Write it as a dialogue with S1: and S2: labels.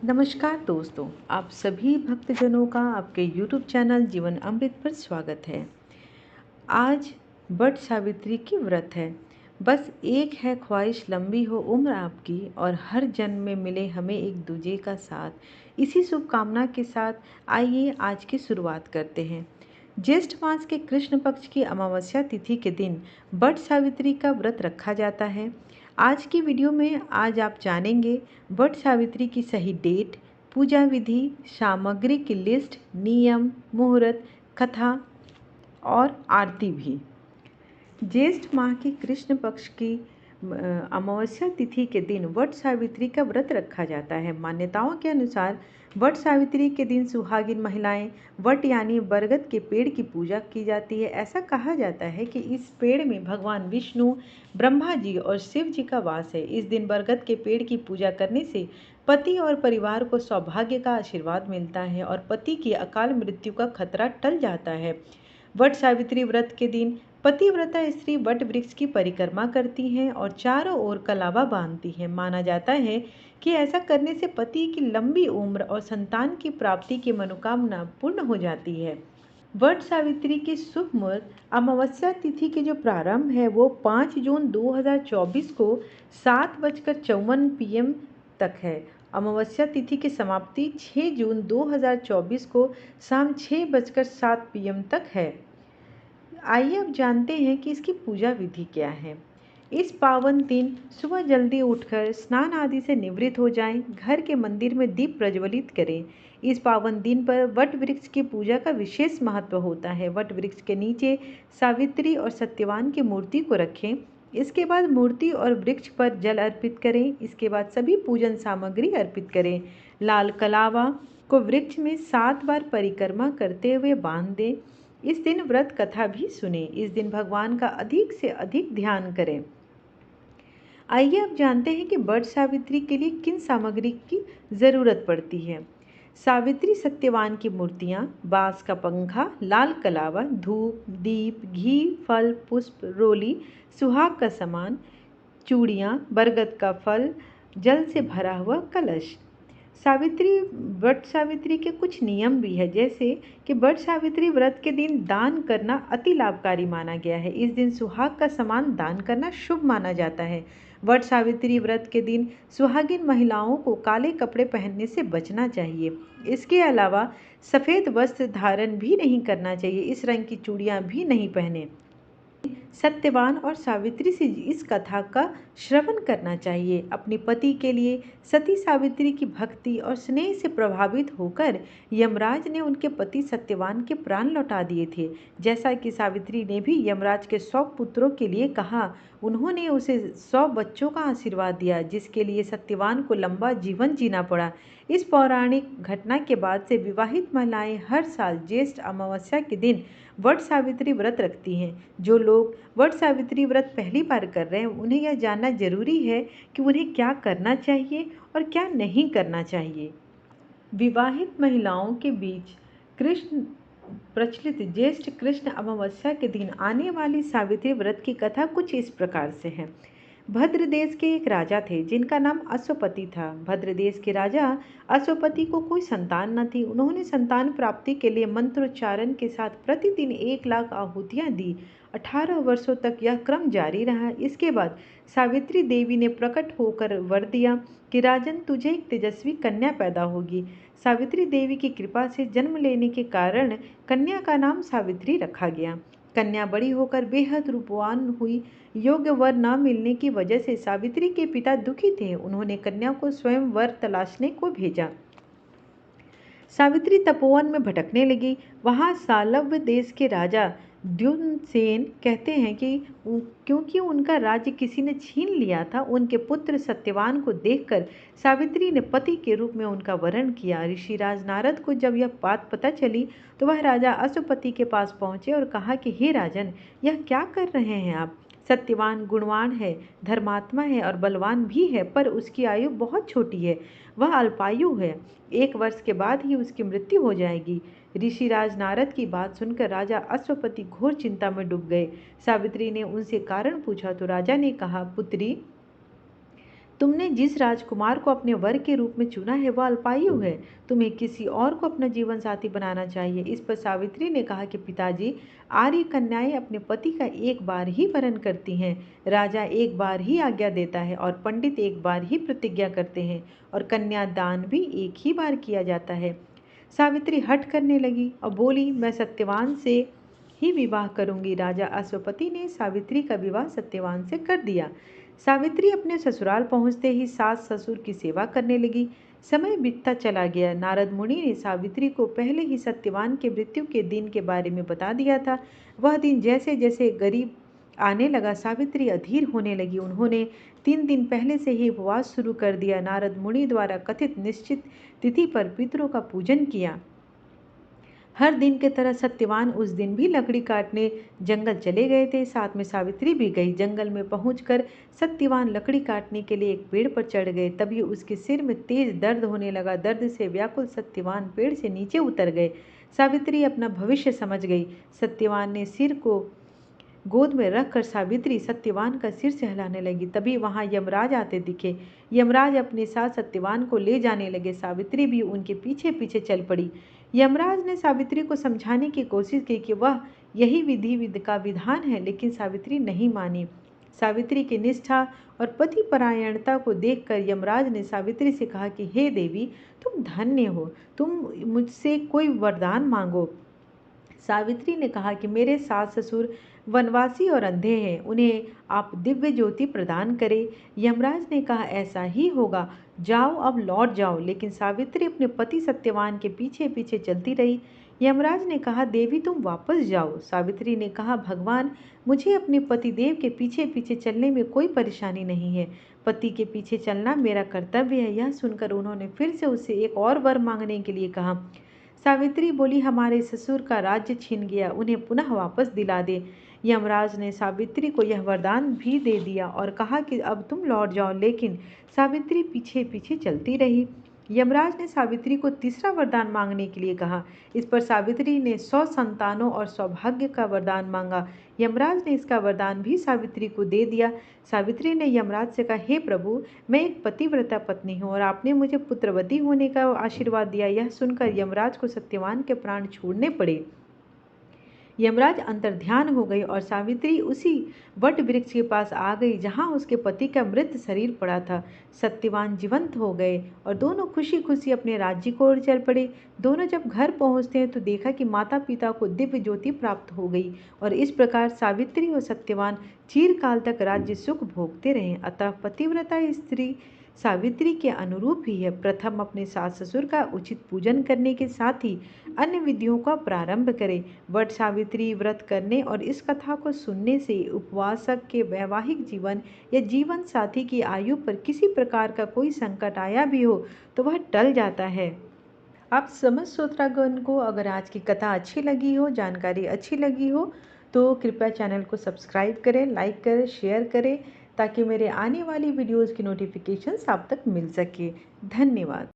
S1: नमस्कार दोस्तों, आप सभी भक्तजनों का आपके YouTube चैनल जीवन अमृत पर स्वागत है। आज वट सावित्री की व्रत है। बस एक है ख्वाहिश लंबी हो उम्र आपकी और हर जन्म में मिले हमें एक दूजे का साथ। इसी शुभकामना के साथ आइए आज की शुरुआत करते हैं। ज्येष्ठ मास के कृष्ण पक्ष की अमावस्या तिथि के दिन वट सावित्री का व्रत रखा जाता है। आज की वीडियो में आज आप जानेंगे वट सावित्री की सही डेट, पूजा विधि, सामग्री की लिस्ट, नियम, मुहूर्त, कथा और आरती भी। ज्येष्ठ माह की कृष्ण पक्ष की अमावस्या तिथि के दिन वट सावित्री का व्रत रखा जाता है। मान्यताओं के अनुसार वट सावित्री के दिन सुहागिन महिलाएं वट यानी बरगद के पेड़ की पूजा की जाती है। ऐसा कहा जाता है कि इस पेड़ में भगवान विष्णु, ब्रह्मा जी और शिव जी का वास है। इस दिन बरगद के पेड़ की पूजा करने से पति और परिवार को सौभाग्य का आशीर्वाद मिलता है और पति की अकाल मृत्यु का खतरा टल जाता है। वट सावित्री व्रत के दिन पतिव्रता स्त्री वट वृक्ष की परिक्रमा करती हैं और चारों ओर कलावा बांधती हैं। माना जाता है कि ऐसा करने से पति की लंबी उम्र और संतान की प्राप्ति की मनोकामना पूर्ण हो जाती है। वट सावित्री की शुभ मुहूर्त अमावस्या तिथि के जो प्रारंभ है वो 5 जून 2024 को 7:54 PM तक है। अमावस्या तिथि की समाप्ति 6 जून 2024 को शाम 6:07 PM तक है। आइए अब जानते हैं कि इसकी पूजा विधि क्या है। इस पावन दिन सुबह जल्दी उठकर स्नान आदि से निवृत्त हो जाएं, घर के मंदिर में दीप प्रज्वलित करें। इस पावन दिन पर वट वृक्ष की पूजा का विशेष महत्व होता है। वट वृक्ष के नीचे सावित्री और सत्यवान की मूर्ति को रखें। इसके बाद मूर्ति और वृक्ष पर जल अर्पित करें। इसके बाद सभी पूजन सामग्री अर्पित करें। लाल कलावा को वृक्ष में 7 बार परिक्रमा करते हुए बांध दें। इस दिन व्रत कथा भी सुने। इस दिन भगवान का अधिक से अधिक ध्यान करें। आइए अब जानते हैं कि वट सावित्री के लिए किन सामग्री की ज़रूरत पड़ती है। सावित्री सत्यवान की मूर्तियाँ, बांस का पंखा, लाल कलावा, धूप, दीप, घी, फल, पुष्प, रोली, सुहाग का सामान, चूड़ियाँ, बरगद का फल, जल से भरा हुआ कलश। वट सावित्री के कुछ नियम भी है, जैसे कि वट सावित्री व्रत के दिन दान करना अति लाभकारी माना गया है। इस दिन सुहाग का सामान दान करना शुभ माना जाता है। वट सावित्री व्रत के दिन सुहागिन महिलाओं को काले कपड़े पहनने से बचना चाहिए। इसके अलावा सफ़ेद वस्त्र धारण भी नहीं करना चाहिए। इस रंग की चूड़ियाँ भी नहीं पहने। सत्यवान और सावित्री से इस कथा का श्रवण करना चाहिए। अपने पति के लिए सती सावित्री की भक्ति और स्नेह से प्रभावित होकर यमराज ने उनके पति सत्यवान के प्राण लौटा दिए थे। जैसा कि सावित्री ने भी यमराज के 100 पुत्रों के लिए कहा, उन्होंने उसे 100 बच्चों का आशीर्वाद दिया, जिसके लिए सत्यवान को लंबा जीवन जीना पड़ा। इस पौराणिक घटना के बाद से विवाहित महिलाएं हर साल ज्येष्ठ अमावस्या के दिन वट सावित्री व्रत रखती हैं। जो लोग वट सावित्री व्रत पहली बार कर रहे हैं, उन्हें यह जानना जरूरी है कि उन्हें क्या करना चाहिए और क्या नहीं करना चाहिए। विवाहित महिलाओं के बीच कृष्ण प्रचलित ज्येष्ठ कृष्ण अमावस्या के दिन आने वाली सावित्री व्रत की कथा कुछ इस प्रकार से है। भद्र देश के एक राजा थे जिनका नाम अश्वपति था। भद्र देश के राजा अश्वपति को कोई संतान न थी। उन्होंने संतान प्राप्ति के लिए मंत्रोच्चारण के साथ प्रतिदिन 1 लाख आहुतियाँ दी। 18 वर्षों तक यह क्रम जारी रहा। इसके बाद सावित्री देवी ने प्रकट होकर वर दिया कि राजन, तुझे एक तेजस्वी कन्या पैदा होगी। सावित्री देवी की कृपा से जन्म लेने के कारण कन्या का नाम सावित्री रखा गया। कन्या बड़ी होकर बेहद रूपवान हुई। योग्य वर न मिलने की वजह से सावित्री के पिता दुखी थे। उन्होंने कन्या को स्वयं वर तलाशने को भेजा। सावित्री तपोवन में भटकने लगी। वहाँ सालव देश के राजा द्युम्नसेन कहते हैं कि क्योंकि उनका राज्य किसी ने छीन लिया था, उनके पुत्र सत्यवान को देखकर सावित्री ने पति के रूप में उनका वरण किया। ऋषिराज नारद को जब यह बात पता चली तो वह राजा अश्वपति के पास पहुँचे और कहा कि हे राजन, यह क्या कर रहे हैं आप? सत्यवान गुणवान है, धर्मात्मा है और बलवान भी है, पर उसकी आयु बहुत छोटी है। वह अल्पायु है। 1 वर्ष के बाद ही उसकी मृत्यु हो जाएगी। ऋषिराज नारद की बात सुनकर राजा अश्वपति घोर चिंता में डूब गए। सावित्री ने उनसे कारण पूछा तो राजा ने कहा, पुत्री, तुमने जिस राजकुमार को अपने वर के रूप में चुना है वह अल्पायु है। तुम्हें किसी और को अपना जीवन साथी बनाना चाहिए। इस पर सावित्री ने कहा कि पिताजी, आर्य कन्याएं अपने पति का एक बार ही वरण करती हैं। राजा एक बार ही आज्ञा देता है और पंडित एक बार ही प्रतिज्ञा करते हैं और कन्यादान भी एक ही बार किया जाता है। सावित्री हठ करने लगी और बोली, मैं सत्यवान से ही विवाह करूंगी। राजा अश्वपति ने सावित्री का विवाह सत्यवान से कर दिया। सावित्री अपने ससुराल पहुंचते ही सास ससुर की सेवा करने लगी। समय बीतता चला गया। नारद मुनि ने सावित्री को पहले ही सत्यवान के मृत्यु के दिन के बारे में बता दिया था। वह दिन जैसे जैसे करीब आने लगा, सावित्री अधीर होने लगी। उन्होंने 3 दिन पहले से ही उपवास शुरू कर दिया। नारद मुनि द्वारा कथित निश्चित तिथि पर पितरों का पूजन किया। हर दिन की तरह सत्यवान उस दिन भी लकड़ी काटने जंगल चले गए थे। साथ में सावित्री भी गई। जंगल में पहुंचकर सत्यवान लकड़ी काटने के लिए एक पेड़ पर चढ़ गए। तभी उसके सिर में तेज दर्द होने लगा। दर्द से व्याकुल सत्यवान पेड़ से नीचे उतर गए। सावित्री अपना भविष्य समझ गई। सत्यवान ने सिर को गोद में रखकर सावित्री सत्यवान का सिर से हिलाने लगी। तभी वहां यमराज आते दिखे। यमराज अपने साथ सत्यवान को ले जाने लगे। सावित्री भी उनके पीछे पीछे चल पड़ी। यमराज ने सावित्री को समझाने की कोशिश की कि वह यही विधि का विधान है, लेकिन सावित्री नहीं मानी। सावित्री की निष्ठा और पति परायणता को देखकर यमराज ने सावित्री से कहा कि हे देवी, तुम धन्य हो, तुम मुझसे कोई वरदान मांगो। सावित्री ने कहा कि मेरे सास ससुर वनवासी और अंधे हैं, उन्हें आप दिव्य ज्योति प्रदान करें। यमराज ने कहा ऐसा ही होगा, जाओ अब लौट जाओ। लेकिन सावित्री अपने पति सत्यवान के पीछे पीछे चलती रही। यमराज ने कहा देवी तुम वापस जाओ। सावित्री ने कहा भगवान, मुझे अपने पतिदेव के पीछे पीछे चलने में कोई परेशानी नहीं है। पति के पीछे चलना मेरा कर्तव्य है। यह सुनकर उन्होंने फिर से उससे एक और वर मांगने के लिए कहा। सावित्री बोली हमारे ससुर का राज्य छीन गया, उन्हें पुनः वापस दिला दे। यमराज ने सावित्री को यह वरदान भी दे दिया और कहा कि अब तुम लौट जाओ। लेकिन सावित्री पीछे पीछे चलती रही। यमराज ने सावित्री को तीसरा वरदान मांगने के लिए कहा। इस पर सावित्री ने 100 संतानों और सौभाग्य का वरदान मांगा। यमराज ने इसका वरदान भी सावित्री को दे दिया। सावित्री ने यमराज से कहा, हे प्रभु, मैं एक पतिव्रता पत्नी हूँ और आपने मुझे पुत्रवती होने का आशीर्वाद दिया। यह सुनकर यमराज को सत्यवान के प्राण छोड़ने पड़े। यमराज अंतर्ध्यान हो गई और सावित्री उसी वट वृक्ष के पास आ गई जहां उसके पति का मृत शरीर पड़ा था। सत्यवान जीवंत हो गए और दोनों खुशी खुशी अपने राज्य को ओर चल पड़े। दोनों जब घर पहुंचते हैं तो देखा कि माता पिता को दिव्य ज्योति प्राप्त हो गई और इस प्रकार सावित्री और सत्यवान चिरकाल तक राज्य सुख भोगते रहे। अतः पतिव्रता स्त्री सावित्री के अनुरूप ही है। प्रथम अपने सास ससुर का उचित पूजन करने के साथ ही अन्य विधियों का प्रारंभ करें। वट सावित्री व्रत करने और इस कथा को सुनने से उपवासक के वैवाहिक जीवन या जीवन साथी की आयु पर किसी प्रकार का कोई संकट आया भी हो तो वह टल जाता है। आप समस्त श्रोतागण को अगर आज की कथा अच्छी लगी हो, जानकारी अच्छी लगी हो, तो कृपया चैनल को सब्सक्राइब करें, लाइक करें, शेयर करें ताकि मेरे आने वाली वीडियोज़ की नोटिफिकेशंस आप तक मिल सके। धन्यवाद।